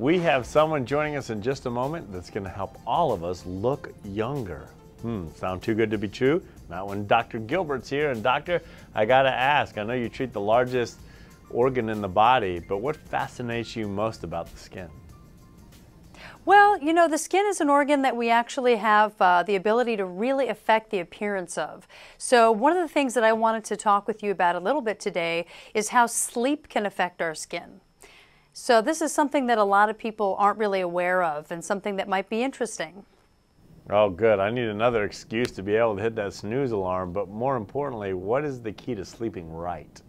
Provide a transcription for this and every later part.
We have someone joining us in just a moment that's going to help all of us look younger. Sound too good to be true? Not when Dr. Gilbert's here. And doctor, I got to ask, I know you treat the largest organ in the body, but what fascinates you most about the skin? Well, you know, the skin is an organ that we actually have the ability to really affect the appearance of. So one of the things that I wanted to talk with you about a little bit today is how sleep can affect our skin. So this is something that a lot of people aren't really aware of and something that might be interesting. Oh, good. I need another excuse to be able to hit that snooze alarm, but more importantly, what is the key to sleeping right?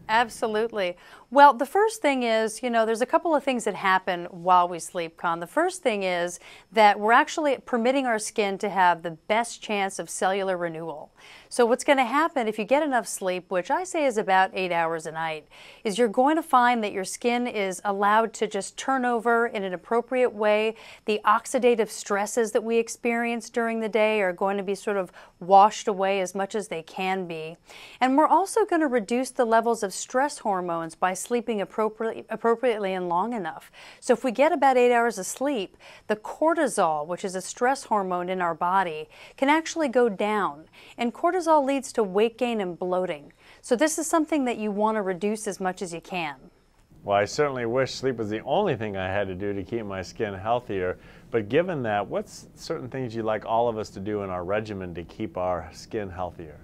Absolutely. Well, the first thing is, you know, there's a couple of things that happen while we sleep, Con. The first thing is that we're actually permitting our skin to have the best chance of cellular renewal. So what's going to happen if you get enough sleep, which I say is about 8 hours a night, is you're going to find that your skin is allowed to just turn over in an appropriate way. The oxidative stresses that we experience during the day are going to be sort of washed away as much as they can be. And we're also going to reduce the levels of stress hormones by sleeping appropriately and long enough. So if we get about 8 hours of sleep, the cortisol, which is a stress hormone in our body, can actually go down. And cortisol leads to weight gain and bloating. So this is something that you want to reduce as much as you can. Well, I certainly wish sleep was the only thing I had to do to keep my skin healthier. But given that, what's certain things you'd like all of us to do in our regimen to keep our skin healthier?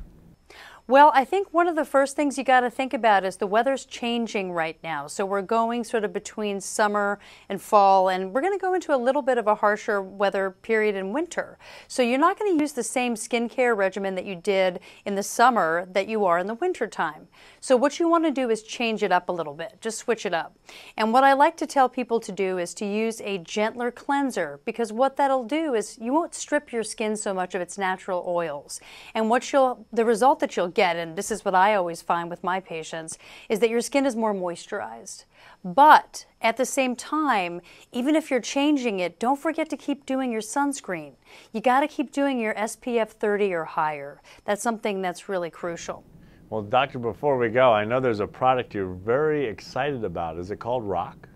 Well, I think one of the first things you got to think about is the weather's changing right now. So we're going sort of between summer and fall, and we're going to go into a little bit of a harsher weather period in winter. So you're not going to use the same skincare regimen that you did in the summer that you are in the winter time. So what you want to do is change it up a little bit, just switch it up. And what I like to tell people to do is to use a gentler cleanser, because what that'll do is you won't strip your skin so much of its natural oils. And the result that you'll get, and this is what I always find with my patients, is that your skin is more moisturized. But at the same time, even if you're changing it, don't forget to keep doing your sunscreen. You got to keep doing your SPF 30 or higher. That's something that's really crucial. Well, doctor, before we go, I know there's a product you're very excited about. Is it called Rock?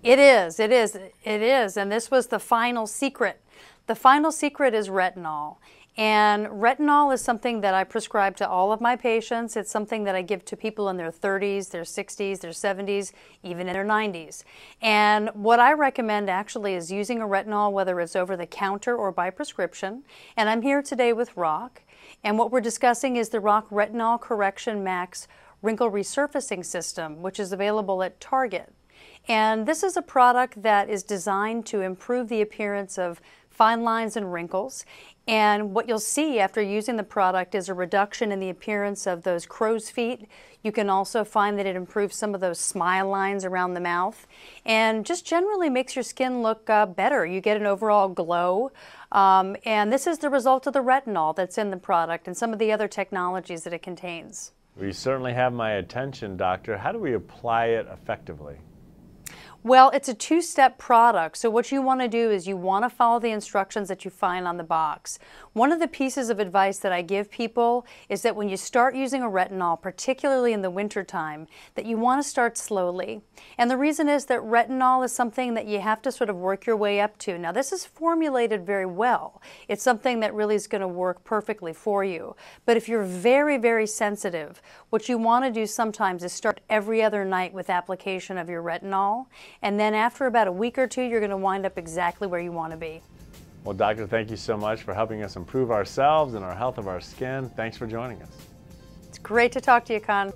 It is. And this was the final secret. The final secret is retinol. And retinol is something that I prescribe to all of my patients. It's something that I give to people in their 30s, their 60s, their 70s, even in their 90s. And what I recommend actually is using a retinol, whether it's over the counter or by prescription. And I'm here today with Rock. And what we're discussing is the Rock Retinol Correction Max Wrinkle Resurfacing System, which is available at Target. And this is a product that is designed to improve the appearance of fine lines and wrinkles. And what you'll see after using the product is a reduction in the appearance of those crow's feet. You can also find that it improves some of those smile lines around the mouth and just generally makes your skin look better. You get an overall glow. And this is the result of the retinol that's in the product and some of the other technologies that it contains. Well, you certainly have my attention, doctor. How do we apply it effectively? Well, it's a two-step product. So what you want to do is you want to follow the instructions that you find on the box. One of the pieces of advice that I give people is that when you start using a retinol, particularly in the wintertime, that you want to start slowly. And the reason is that retinol is something that you have to sort of work your way up to. Now, this is formulated very well. It's something that really is going to work perfectly for you. But if you're very, very sensitive, what you want to do sometimes is start every other night with application of your retinol. And then after about a week or two, you're going to wind up exactly where you want to be. Well, doctor, thank you so much for helping us improve ourselves and our health of our skin. Thanks for joining us. It's great to talk to you, Con.